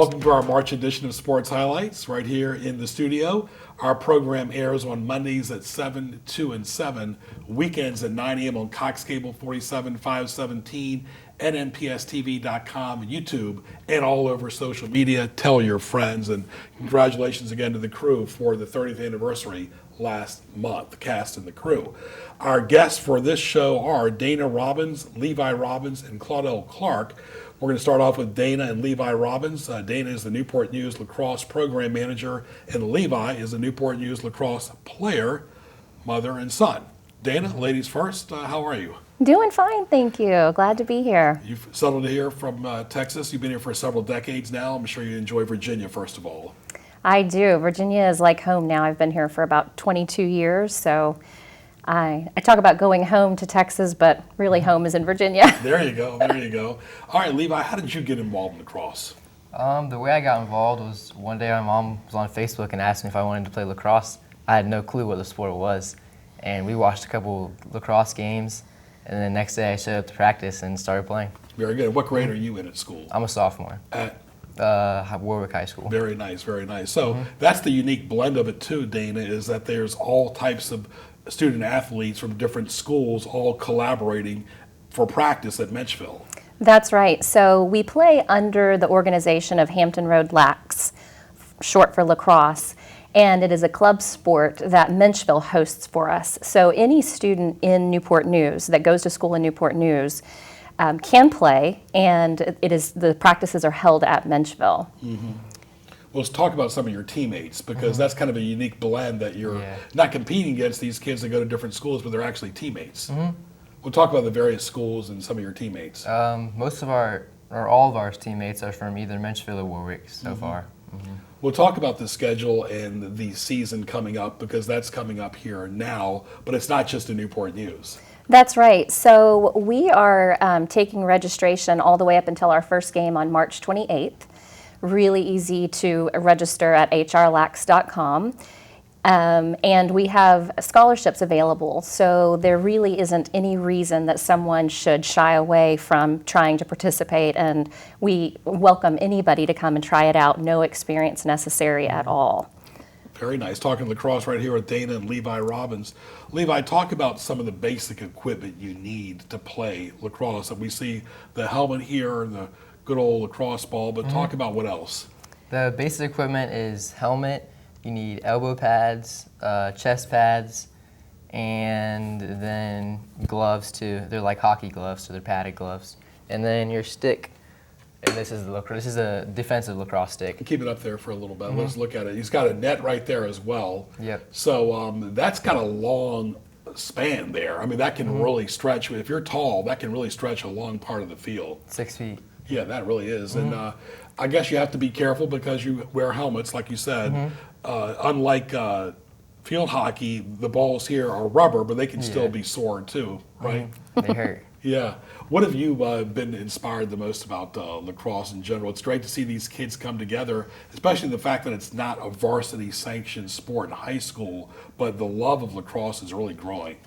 Welcome to our March edition of Sports Highlights right here in the studio. Our program airs on Mondays at 7, 2, and 7, weekends at 9 a.m. on Cox Cable 47, 517, NNPSTV.com, YouTube, and all over social media. Tell your friends, and congratulations again to the crew for the 30th anniversary last month, the cast and the crew. Our guests for this show are Dana Robbins, Levi Robbins, and Claudell Clark. We're going to start off with Dana and Levi Robbins. Dana is the Newport News Lacrosse Program Manager, and Levi is the Newport News Lacrosse player, mother, and son. Dana, ladies first, how are you? Doing fine, thank you. Glad to be here. You've settled here from Texas. You've been here for several decades now. I'm sure you enjoy Virginia, first of all. I do. Virginia is like home now. I've been here for about 22 years, so I talk about going home to Texas, but really home is in Virginia. There you go, there you go. All right, Levi, how did you get involved in lacrosse? The way I got involved was one day my mom was on Facebook and asked me if I wanted to play lacrosse. I had no clue what the sport was, and we watched a couple lacrosse games, and then the next day I showed up to practice and started playing. Very good. What grade are you in at school? I'm a sophomore At Warwick High School. Very nice, very nice. So that's the unique blend of it too, Dana, is that there's all types of student athletes from different schools all collaborating for practice at Menchville. That's right. So we play under the organization of Hampton Roads Lacrosse, short for lacrosse, and it is a club sport that Menchville hosts for us. So any student in Newport News that goes to school in Newport News can play, and the practices are held at Menchville. Mm-hmm. Well, let's talk about some of your teammates, because that's kind of a unique blend that you're not competing against these kids that go to different schools, but they're actually teammates. We'll talk about the various schools and some of your teammates. Most of all of our teammates are from either Menchville or Warwick so far. We'll talk about the schedule and the season coming up, because that's coming up here now, but it's not just a Newport News. That's right. So we are taking registration all the way up until our first game on March 28th. Really easy to register at hrlax.com. And we have scholarships available, so there really isn't any reason that someone should shy away from trying to participate, and we welcome anybody to come and try it out. No experience necessary at all. Very nice. Talking lacrosse right here with Dana and Levi Robbins. Levi, talk about some of the basic equipment you need to play lacrosse. And we see the helmet here and the good old lacrosse ball, but talk about what else. The basic equipment is helmet. You need elbow pads, chest pads, and then gloves too. They're like hockey gloves, so they're padded gloves. And then your stick. And this is a defensive lacrosse stick. Keep it up there for a little bit. Let's look at it. He's got a net right there as well. Yep. So that's got a long span there. I mean, that can really stretch. If you're tall, that can really stretch a long part of the field. 6 feet. Yeah, that really is. And I guess you have to be careful because you wear helmets, like you said. Unlike field hockey, the balls here are rubber, but they can still be sore too, right? They hurt. Yeah. What have you been inspired the most about lacrosse in general? It's great to see these kids come together, especially the fact that it's not a varsity sanctioned sport in high school, but the love of lacrosse is really growing.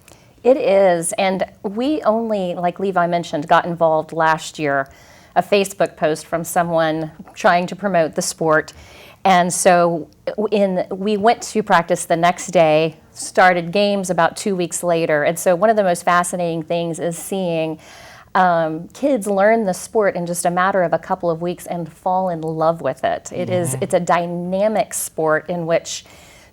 It is, and we only, like Levi mentioned, got involved last year. A Facebook post from someone trying to promote the sport. And so we went to practice the next day, started games about 2 weeks later. And so one of the most fascinating things is seeing kids learn the sport in just a matter of a couple of weeks and fall in love with it. It's a dynamic sport in which,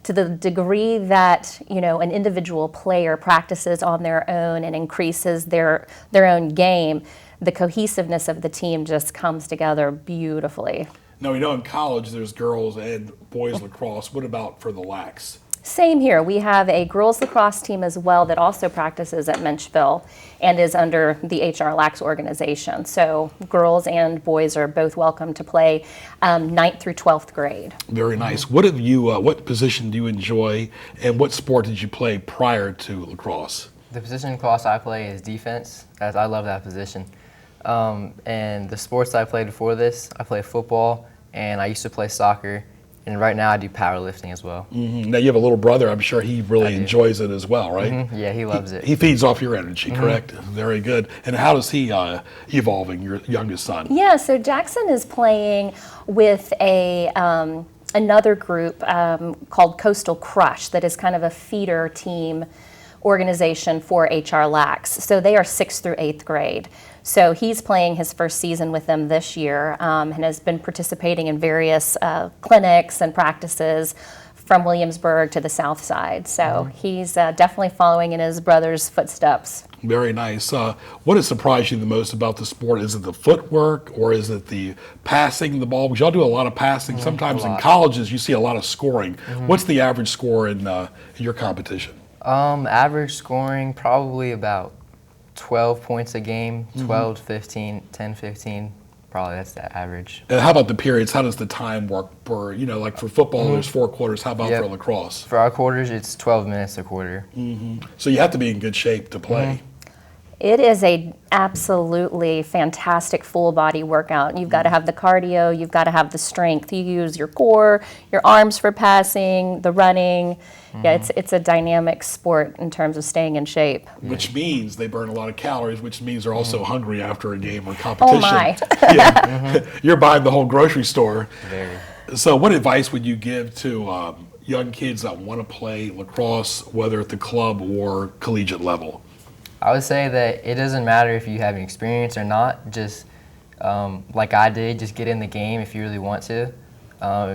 to the degree that an individual player practices on their own and increases their own game, the cohesiveness of the team just comes together beautifully. Now, we know in college there's girls and boys lacrosse. What about for the Lax? Same here. We have a girls lacrosse team as well that also practices at Menchville and is under the HR Lax organization. So girls and boys are both welcome to play 9th through 12th grade. Very nice. What position do you enjoy, and what sport did you play prior to lacrosse? The position in lacrosse I play is defense, as I love that position. And the sports I played before this, I played football, and I used to play soccer, And right now I do powerlifting as well. Now you have a little brother. I'm sure he really enjoys it as well, right? Yeah, he loves it. He feeds off your energy, correct? Very good. And how does he evolving, your youngest son? Yeah, so Jackson is playing with another group called Coastal Crush that is kind of a feeder team organization for HR Lax. So they are 6th through 8th grade. So he's playing his first season with them this year and has been participating in various clinics and practices from Williamsburg to the South Side. So he's definitely following in his brother's footsteps. Very nice. What has surprised you the most about the sport? Is it the footwork or is it the passing the ball? Because y'all do a lot of passing. Sometimes in colleges you see a lot of scoring. What's the average score in your competition? Average scoring probably about 12 points a game, 12 to 15, 10, 15. Probably that's the average. And how about the periods? How does the time work for, like for football, there's 4 quarters. How about for lacrosse? For our quarters, it's 12 minutes a quarter. So you have to be in good shape to play. It is a absolutely fantastic full body workout. You've got to have the cardio, you've got to have the strength. You use your core, your arms for passing, the running. Yeah, it's a dynamic sport in terms of staying in shape. Which means they burn a lot of calories, which means they're also hungry after a game or competition. Oh my. Yeah. You're buying the whole grocery store. Very. So what advice would you give to young kids that want to play lacrosse, whether at the club or collegiate level? I would say that it doesn't matter if you have an experience or not. Just like I did, just get in the game if you really want to.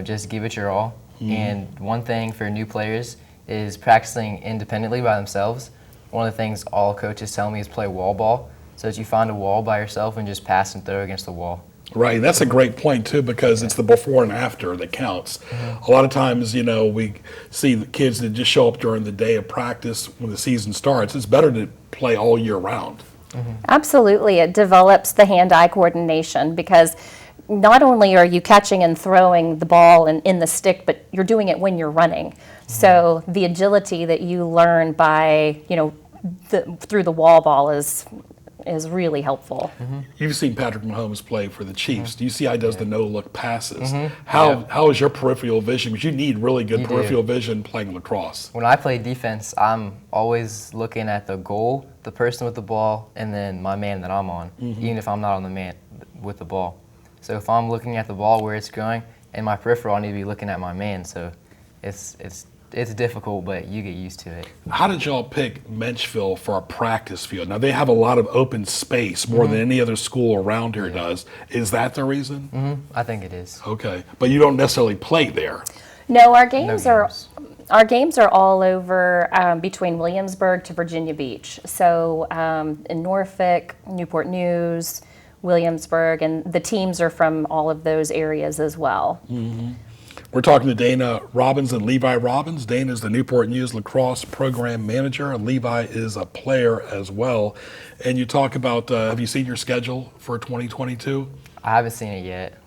Just give it your all. And one thing for new players is practicing independently by themselves. One of the things all coaches tell me is play wall ball, so that you find a wall by yourself and just pass and throw against the wall. Right, that's a great point too, because it's the before and after that counts. A lot of times, we see the kids that just show up during the day of practice when the season starts. It's better to play all year round. Absolutely. It develops the hand-eye coordination because not only are you catching and throwing the ball in the stick, but you're doing it when you're running. So the agility that you learn by, through the wall ball is really helpful. You've seen Patrick Mahomes play for the Chiefs. Do you see how he does the no-look passes? How is your peripheral vision? Because you need really good peripheral vision playing lacrosse. When I play defense, I'm always looking at the goal, the person with the ball, and then my man that I'm on, even if I'm not on the man with the ball. So if I'm looking at the ball where it's going, and my peripheral, I need to be looking at my man. So it's difficult, but you get used to it. How did y'all pick Menchville for a practice field? Now, they have a lot of open space, more than any other school around here does. Is that the reason? I think it is. Okay. But you don't necessarily play there. No, our games are all over between Williamsburg to Virginia Beach. So in Norfolk, Newport News, Williamsburg, and the teams are from all of those areas as well. We're talking to Dana Robbins and Levi Robbins. Dana is the Newport News Lacrosse Program Manager, and Levi is a player as well. And you talk about, have you seen your schedule for 2022? I haven't seen it yet.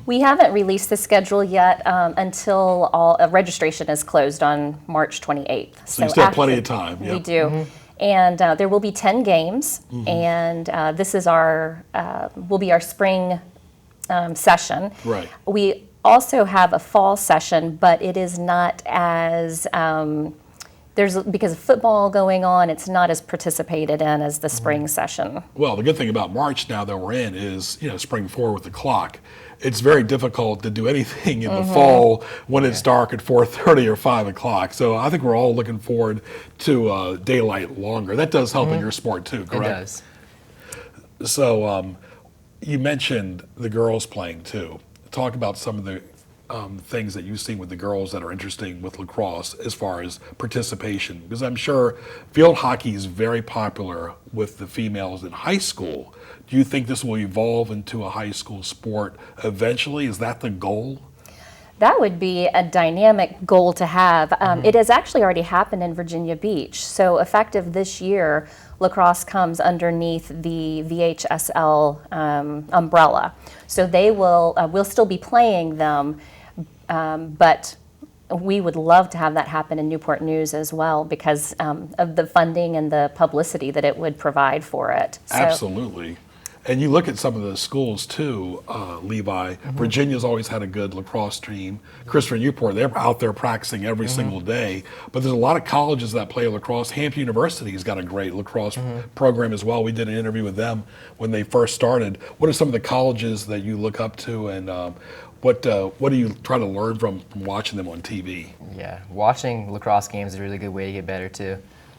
We haven't released the schedule yet until registration is closed on March 28th. So you still have plenty of time. We do. And there will be 10 games, and this is will be our spring session. Right. We also have a fall session, but it is not as because of football going on, it's not as participated in as the spring session. Well, the good thing about March now that we're in is, spring forward with the clock. It's very difficult to do anything in the fall when it's dark at 4:30 or 5 o'clock. So I think we're all looking forward to daylight longer. That does help in your sport too, correct? It does. So you mentioned the girls playing too. Talk about some of the things that you've seen with the girls that are interesting with lacrosse as far as participation, because I'm sure field hockey is very popular with the females in high school. Do you think this will evolve into a high school sport eventually? Is that the goal? That would be a dynamic goal to have. It has actually already happened in Virginia Beach. So effective this year, lacrosse comes underneath the VHSL umbrella. So they we'll still be playing them, but we would love to have that happen in Newport News as well because of the funding and the publicity that it would provide for it. So, absolutely. And you look at some of the schools too, Levi. Virginia's always had a good lacrosse team. Christopher Newport, they're out there practicing every single day. But there's a lot of colleges that play lacrosse. Hampton University's got a great lacrosse program as well. We did an interview with them when they first started. What are some of the colleges that you look up to, and what do you try to learn from watching them on TV? Yeah, watching lacrosse games is a really good way to get better too.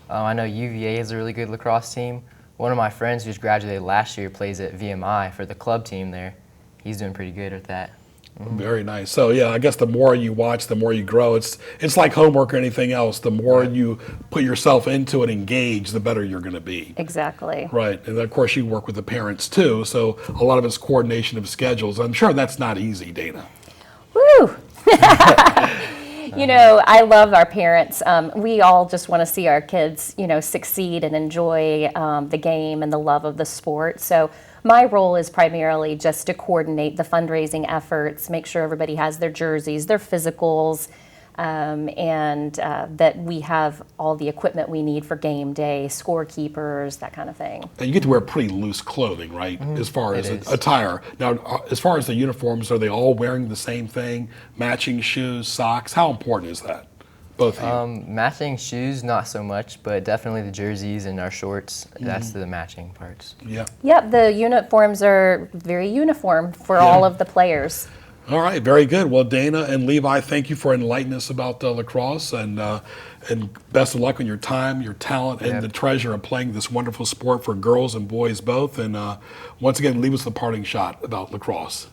I know UVA is a really good lacrosse team. One of my friends who just graduated last year plays at VMI for the club team there. He's doing pretty good at that. Very nice. So yeah, I guess the more you watch, the more you grow. It's like homework or anything else. The more you put yourself into it, engage, the better you're going to be. Exactly. Right. And of course you work with the parents too, so a lot of it's coordination of schedules. I'm sure that's not easy, Dana. Woo! You know, I love our parents. We all just want to see our kids, succeed and enjoy the game and the love of the sport. So my role is primarily just to coordinate the fundraising efforts, make sure everybody has their jerseys, their physicals, and that we have all the equipment we need for game day, scorekeepers, that kind of thing. And you get to wear pretty loose clothing, right, as far as attire. Now, as far as the uniforms, are they all wearing the same thing, matching shoes, socks? How important is that? Both of you. Matching shoes, not so much, but definitely the jerseys and our shorts, that's the matching parts. Yeah. Yep, the uniforms are very uniform for all of the players. All right, very good. Well, Dana and Levi, thank you for enlightening us about lacrosse, and best of luck on your time, your talent, and the treasure of playing this wonderful sport for girls and boys both. And once again, leave us the parting shot about lacrosse.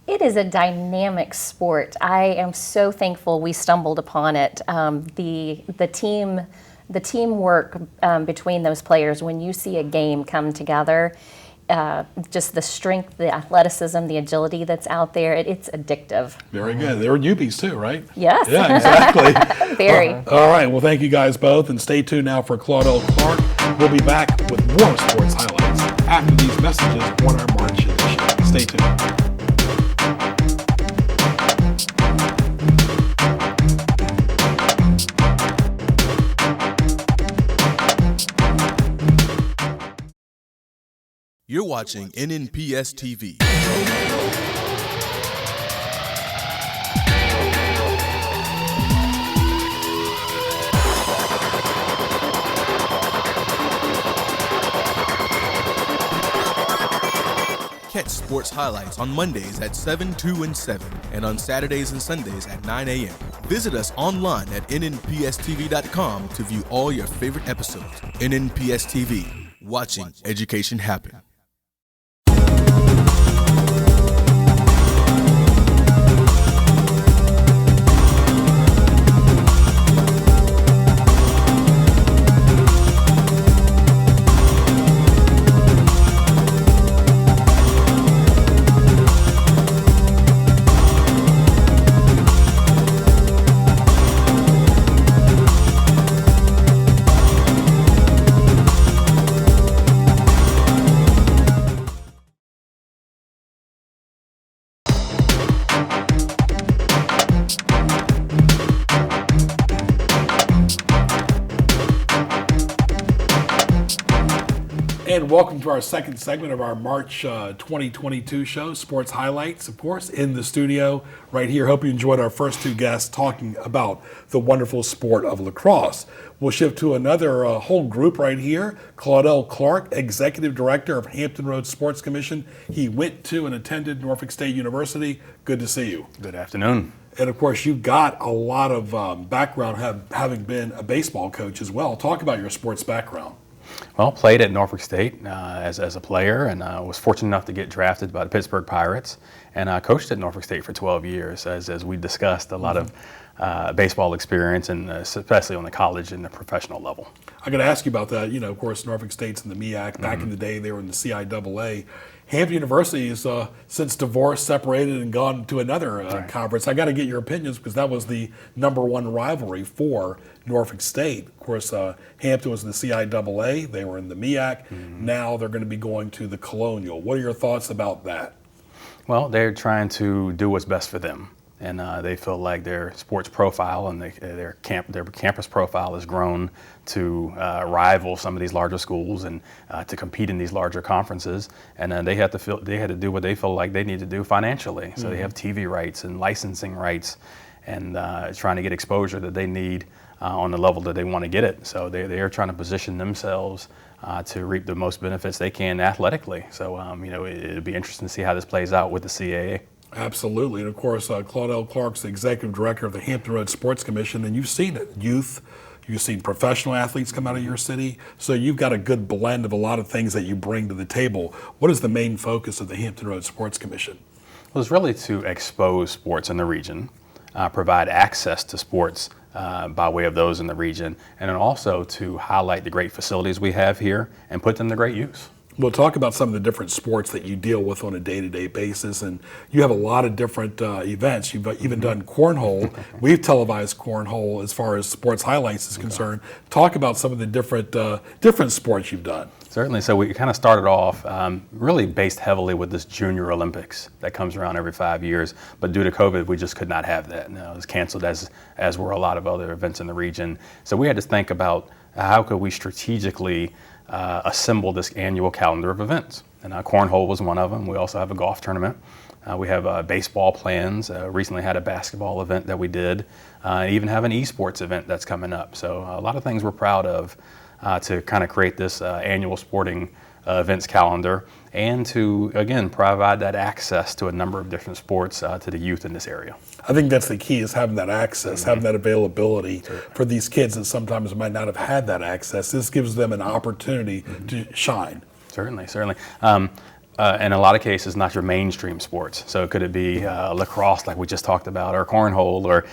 It is a dynamic sport. I am so thankful we stumbled upon it. The teamwork between those players, when you see a game come together, just the strength, the athleticism, the agility that's out there, it's addictive. Very good. They were newbies too, right? Yes. Yeah, exactly. Very. All right. Well, thank you guys both, and stay tuned now for Claudell Clark. We'll be back with more sports highlights after these messages on our March edition. Stay tuned. You're watching NNPS TV. Catch sports highlights on Mondays at 7, 2, and 7, and on Saturdays and Sundays at 9 a.m. Visit us online at nnpstv.com to view all your favorite episodes. NNPS TV, watching education happen. And welcome to our second segment of our March 2022 show, Sports Highlights, of course, in the studio right here. Hope you enjoyed our first two guests talking about the wonderful sport of lacrosse. We'll shift to another whole group right here. Claudell Clark, Executive Director of Hampton Roads Sports Commission. He went to and attended Norfolk State University. Good to see you. Good afternoon. And of course, you've got a lot of background having been a baseball coach as well. Talk about your sports background. Well, played at Norfolk State as a player, and was fortunate enough to get drafted by the Pittsburgh Pirates, and coached at Norfolk State for 12 years. As we discussed, a lot of baseball experience, and especially on the college and the professional level. I got to ask you about that. You know, of course, Norfolk State's in the MEAC. Back in the day, they were in the CIAA. Hampton University is since divorced, separated, and gone to another conference. I got to get your opinions because that was the #1 rivalry for Norfolk State. Of course, Hampton was in the CIAA. They were in the MEAC. Now they're going to be going to the Colonial. What are your thoughts about that? Well, they're trying to do what's best for them. and they feel like their sports profile and their campus profile has grown to rival some of these larger schools and to compete in these larger conferences. And they had to do what they feel like they need to do financially. So they have TV rights and licensing rights, and trying to get exposure that they need on the level that they want to get it. So they are trying to position themselves to reap the most benefits they can athletically. So it'd be interesting to see how this plays out with the CAA. Absolutely. And of course, Claudell Clark's the executive director of the Hampton Roads Sports Commission, and you've seen it. Youth, you've seen professional athletes come out of your city. So you've got a good blend of a lot of things that you bring to the table. What is the main focus of the Hampton Roads Sports Commission? Well, it's really to expose sports in the region, provide access to sports by way of those in the region, and then also to highlight the great facilities we have here and put them to great use. We'll talk about some of the different sports that you deal with on a day-to-day basis, and you have a lot of different events. You've even done cornhole. We've televised cornhole as far as sports highlights is concerned. Talk about some of the different sports you've done. Certainly. So we kind of started off really based heavily with this Junior Olympics that comes around every 5 years. But due to COVID, we just could not have that. No, it was canceled, as were a lot of other events in the region. So we had to think about how could we strategically assemble this annual calendar of events. And cornhole was one of them. We also have a golf tournament. We have baseball plans. Recently had a basketball event that we did. And even have an esports event that's coming up. So a lot of things we're proud of to kind of create this annual sporting events calendar, and to, again, provide that access to a number of different sports to the youth in this area. I think that's the key, is having that access, having that availability for these kids that sometimes might not have had that access. This gives them an opportunity to shine. Certainly. In a lot of cases, not your mainstream sports. So could it be lacrosse, like we just talked about, or cornhole, or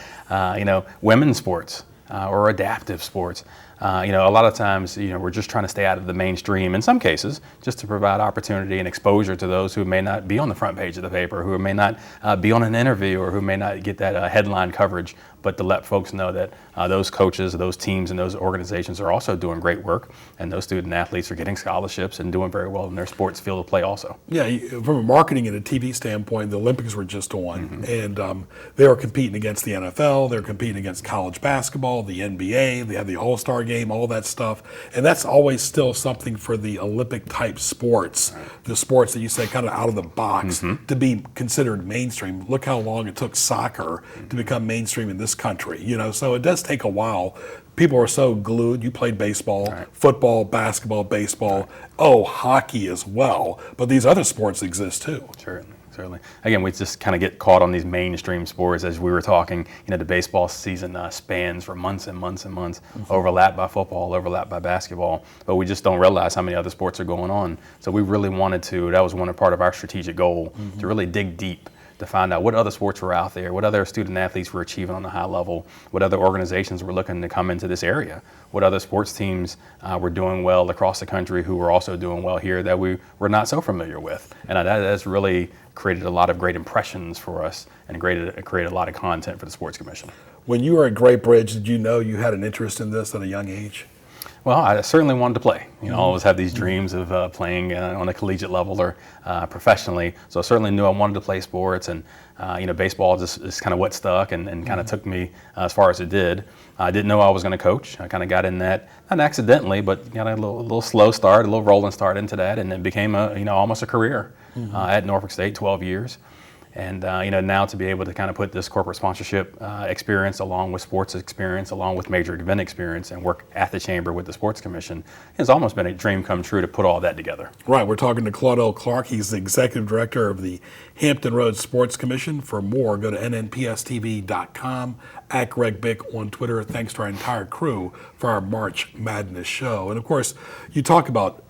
women's sports, or adaptive sports. A lot of times, we're just trying to stay out of the mainstream in some cases, just to provide opportunity and exposure to those who may not be on the front page of the paper, who may not be on an interview, or who may not get that headline coverage, but to let folks know that those coaches, those teams, and those organizations are also doing great work, and those student athletes are getting scholarships and doing very well in their sports field of play also. Yeah, from a marketing and a TV standpoint, the Olympics were just on, and they were competing against the NFL, they were competing against college basketball, the NBA, they had the All-Star game, all that stuff, and that's always still something for the Olympic-type sports, the sports that you say kind of out of the box, to be considered mainstream. Look how long it took soccer to become mainstream in this country, so it does take a while. People are so glued. You played baseball, football, basketball, baseball, hockey as well, but these other sports exist too. Certainly. Again, we just kind of get caught on these mainstream sports. As we were talking, the baseball season spans for months and months and months, overlapped by football, overlapped by basketball, but we just don't realize how many other sports are going on. So we really wanted to, that was part of our strategic goal, to really dig deep, to find out what other sports were out there, what other student athletes were achieving on a high level, what other organizations were looking to come into this area, what other sports teams were doing well across the country who were also doing well here that we were not so familiar with. And that has really created a lot of great impressions for us, and created a lot of content for the Sports Commission. When you were at Great Bridge, did you know you had an interest in this at a young age? Well, I certainly wanted to play. I always have these dreams of playing on a collegiate level or professionally. So I certainly knew I wanted to play sports, and baseball just is kind of what stuck and kind of took me as far as it did. I didn't know I was going to coach. I kind of got in that, not accidentally, but got a little slow start, a little rolling start into that, and it became almost a career at Norfolk State, 12 years. And now to be able to kind of put this corporate sponsorship experience along with sports experience, along with major event experience, and work at the chamber with the Sports Commission, it's almost been a dream come true to put all that together. Right, we're talking to Claudell Clark. He's the executive director of the Hampton Roads Sports Commission. For more, go to NNPSTV.com, at Greg Bick on Twitter. Thanks to our entire crew for our March Madness show. And of course, we talk about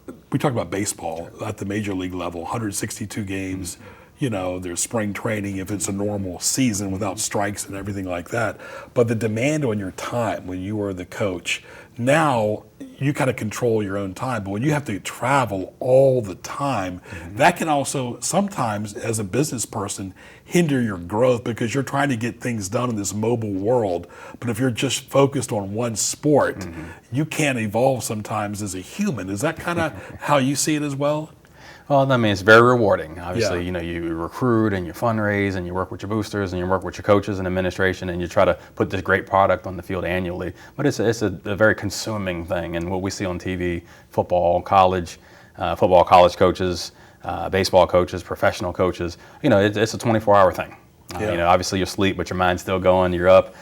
baseball at the major league level, 162 games. There's spring training if it's a normal season without strikes and everything like that. But the demand on your time when you were the coach, now you kind of control your own time. But when you have to travel all the time, that can also sometimes, as a business person, hinder your growth, because you're trying to get things done in this mobile world. But if you're just focused on one sport, you can't evolve sometimes as a human. Is that kind of how you see it as well? Well, I mean, it's very rewarding. Obviously, Yeah. you know, you recruit and you fundraise and you work with your boosters and you work with your coaches and administration and you try to put this great product on the field annually. But it's a very consuming thing. And what we see on TV, football college coaches, baseball coaches, professional coaches, you know, it's a 24-hour thing. Yeah. You know, obviously you're asleep, but your mind's still going. You're up,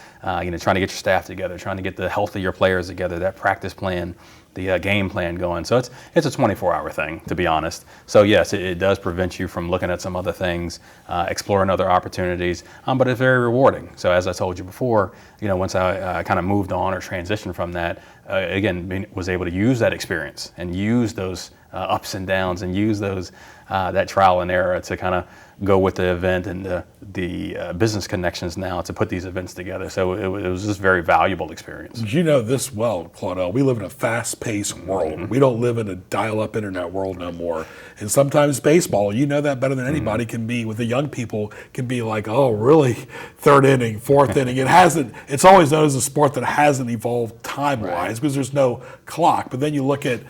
you know, trying to get your staff together, trying to get the health of your players together, that practice plan, the game plan going. So it's a 24-hour thing, to be honest. So yes, it does prevent you from looking at some other things, exploring other opportunities, but it's very rewarding. So as I told you before, you know, once I kind of moved on or transitioned from that, again, was able to use that experience and use those ups and downs and use those that trial and error to kind of go with the event and the business connections now to put these events together. So it was just a very valuable experience. You know this well, Claudell. We live in a fast-paced world. We don't live in a dial-up internet world no more. And sometimes baseball, you know that better than anybody, can be, with the young people, can be like, oh, really? Third inning, fourth inning. It's always known as a sport that hasn't evolved time-wise because there's no clock. But then you look at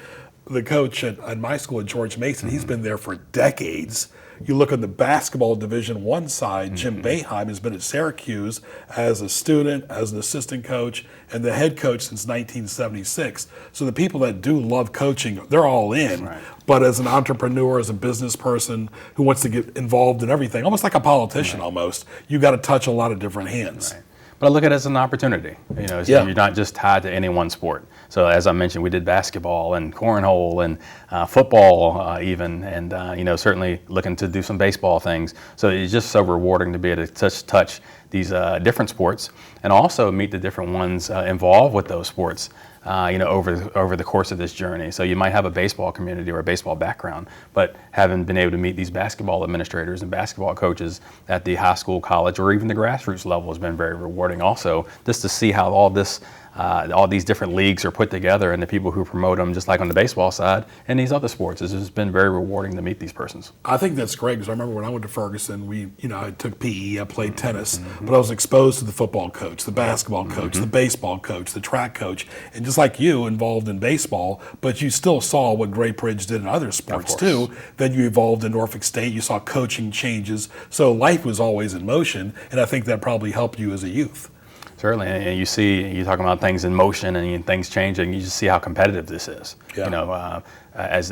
the coach at my school at George Mason, he's been there for decades. You look on the basketball Division I side, Jim Boeheim has been at Syracuse as a student, as an assistant coach, and the head coach since 1976. So the people that do love coaching, they're all in. Right. But as an entrepreneur, as a business person who wants to get involved in everything, almost like a politician almost, you got to touch a lot of different hands. Right. But I look at it as an opportunity. You know, so you're not just tied to any one sport. So as I mentioned, we did basketball and cornhole and football even, and you know, certainly looking to do some baseball things. So it's just so rewarding to be able to touch these different sports and also meet the different ones involved with those sports. You know, over the course of this journey. So you might have a baseball community or a baseball background, but having been able to meet these basketball administrators and basketball coaches at the high school, college, or even the grassroots level has been very rewarding also, just to see how all these different leagues are put together and the people who promote them, just like on the baseball side and these other sports. It's just been very rewarding to meet these persons. I think that's great because I remember when I went to Ferguson, I took PE, I played tennis, but I was exposed to the football coach, the basketball coach, the baseball coach, the track coach, and just like you, involved in baseball, but you still saw what Great Bridge did in other sports too. Then you evolved in Norfolk State, you saw coaching changes, so life was always in motion, and I think that probably helped you as a youth. Certainly, and you're talking about things in motion and things changing. You just see how competitive this is. Yeah. You know, as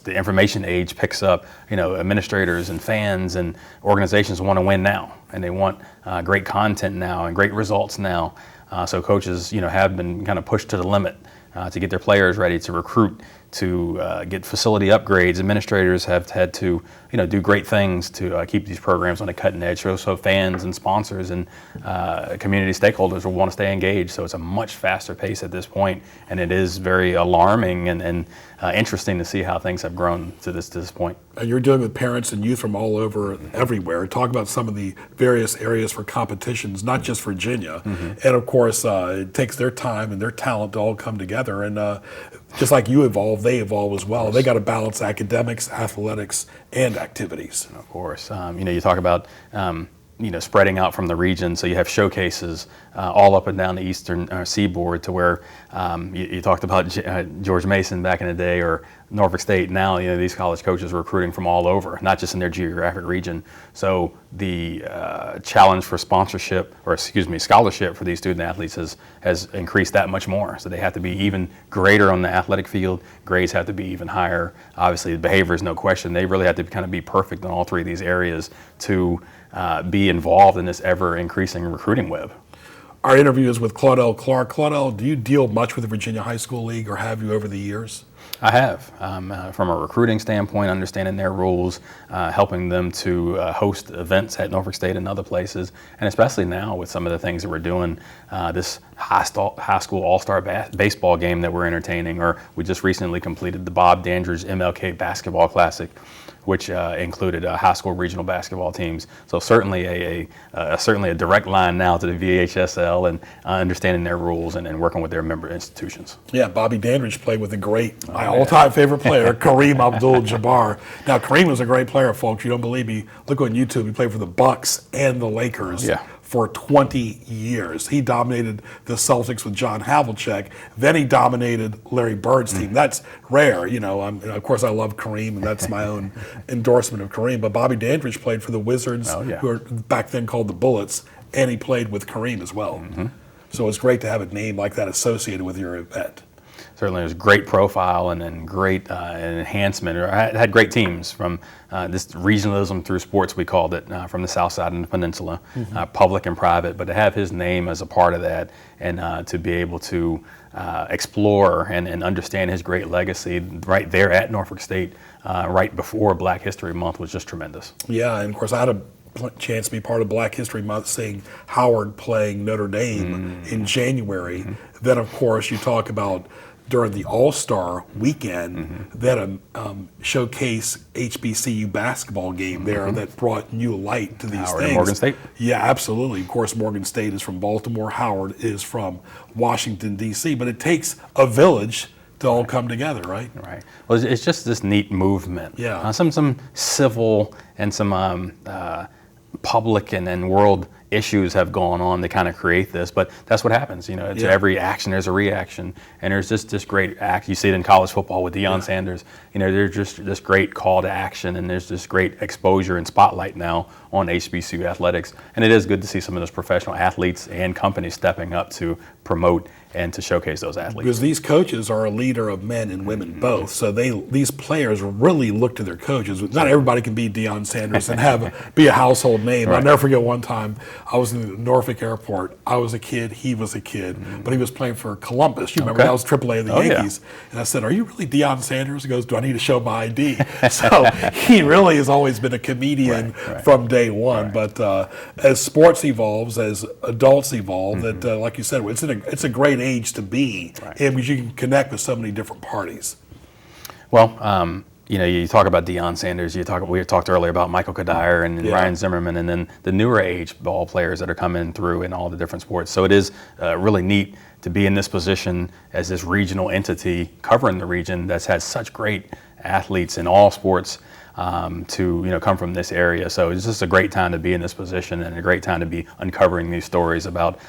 the information age picks up, you know, administrators and fans and organizations want to win now, and they want great content now and great results now. So coaches, you know, have been kind of pushed to the limit to get their players ready to recruit, to get facility upgrades. Administrators have had to, you know, do great things to keep these programs on the cutting edge. So fans and sponsors and community stakeholders will want to stay engaged. So it's a much faster pace at this point, and it is very alarming and interesting to see how things have grown to this point. And you're dealing with parents and youth from all over, everywhere. Talk about some of the various areas for competitions, not just Virginia. And of course, it takes their time and their talent to all come together. And just like you evolve, they evolve as well. They got to balance academics, athletics, and activities. Of course. You know, you talk about you know, spreading out from the region, so you have showcases all up and down the eastern seaboard, to where you talked about George Mason back in the day, or Norfolk State. Now, you know, these college coaches are recruiting from all over, not just in their geographic region. So the challenge for scholarship for these student athletes has increased that much more. So they have to be even greater on the athletic field. Grades have to be even higher. Obviously, the behavior is no question. They really have to kind of be perfect in all three of these areas to be involved in this ever-increasing recruiting web. Our interview is with Claudell Clark. Claudell, do you deal much with the Virginia High School League, or have you over the years? I have, from a recruiting standpoint, understanding their rules, helping them to host events at Norfolk State and other places, and especially now with some of the things that we're doing, this high school all-star baseball game that we're entertaining, or we just recently completed the Bob Dandridge MLK Basketball Classic, which included high school regional basketball teams. So certainly a direct line now to the VHSL, and understanding their rules and working with their member institutions. Yeah, Bobby Dandridge played with my all-time favorite player, Kareem Abdul-Jabbar. Now, Kareem was a great player, folks. You don't believe me? Look on YouTube. He played for the Bucks and the Lakers for 20 years. He dominated the Celtics with John Havlicek. Then he dominated Larry Bird's team. That's rare, you know. Of course, I love Kareem, and that's my own endorsement of Kareem. But Bobby Dandridge played for the Wizards, who were back then called the Bullets, and he played with Kareem as well. So it's great to have a name like that associated with your event. Certainly, it was great profile and great enhancement. Had great teams from this regionalism through sports, we called it, from the south side and the peninsula, public and private. But to have his name as a part of that and to be able to explore and understand his great legacy right there at Norfolk State, right before Black History Month, was just tremendous. Yeah, and of course, I had a chance to be part of Black History Month, seeing Howard playing Notre Dame in January. Then, of course, you talk about during the All-Star weekend, then a showcase HBCU basketball game there that brought new light to these Howard things. And Morgan State? Yeah, absolutely. Of course, Morgan State is from Baltimore. Howard is from Washington, D.C. But it takes a village to all come together, right? Right. Well, it's just this neat movement. Yeah. Some civil and some public and world issues have gone on to kind of create this, but that's what happens. You know, to every action there's a reaction, and there's just this great act. You see it in college football with Deion Sanders. You know, there's just this great call to action, and there's this great exposure and spotlight now on HBCU athletics. And it is good to see some of those professional athletes and companies stepping up to promote and to showcase those athletes. Because these coaches are a leader of men and women both, so these players really look to their coaches. Not everybody can be Deion Sanders and be a household name. I'll never forget one time I was in Norfolk Airport. I was a kid, he was a kid, but he was playing for Columbus. You remember that was AAA of the Yankees. And I said, "Are you really Deion Sanders?" He goes, "Do I need to show my ID?" So he really has always been a comedian from day one. But as sports evolves, as adults evolve, that like you said, it's a great age to be in, because you can connect with so many different parties. Well, you know, you talk about Deion Sanders. We talked earlier about Michael Kadire and Ryan Zimmerman, and then the newer age ball players that are coming through in all the different sports. So it is really neat to be in this position as this regional entity covering the region that's had such great athletes in all sports. To come from this area. So it's just a great time to be in this position, and a great time to be uncovering these stories about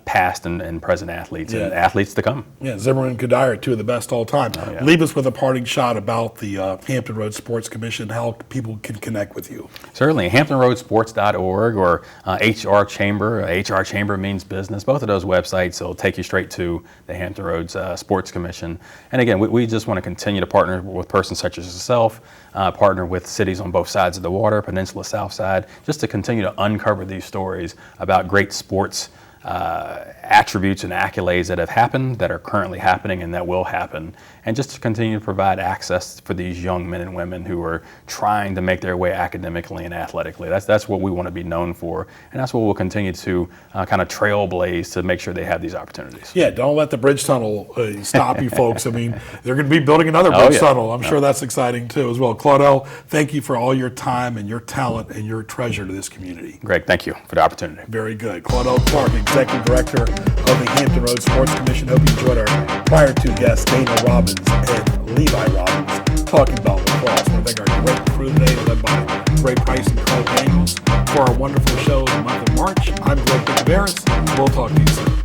past and present athletes and athletes to come. Yeah, Zimmerman and Kadire are two of the best all time. Leave us with a parting shot about the Hampton Roads Sports Commission, how people can connect with you. Certainly, HamptonRoadsSports.org or HR Chamber. HR Chamber means business. Both of those websites will take you straight to the Hampton Roads Sports Commission. And again, we just want to continue to partner with persons such as yourself, partner with cities on both sides of the water, peninsula, south side, just to continue to uncover these stories about great sports attributes and accolades that have happened, that are currently happening, and that will happen, and just to continue to provide access for these young men and women who are trying to make their way academically and athletically. That's what we want to be known for, and that's what we'll continue to kind of trailblaze to make sure they have these opportunities. Yeah, don't let the bridge tunnel stop you folks. I mean, they're going to be building another bridge tunnel. I'm sure that's exciting too as well. Claudell, thank you for all your time and your talent and your treasure to this community. Greg, thank you for the opportunity. Very good. Claudell Clark, Executive Director of the Hampton Roads Sports Commission. Hope you enjoyed our prior two guests, Dana Robbins and Levi Robbins, talking about lacrosse. I want to thank our great crew today, led by Ray Price and Carl Daniels, for our wonderful show in the month of March. I'm Greg Barris. We'll talk to you soon.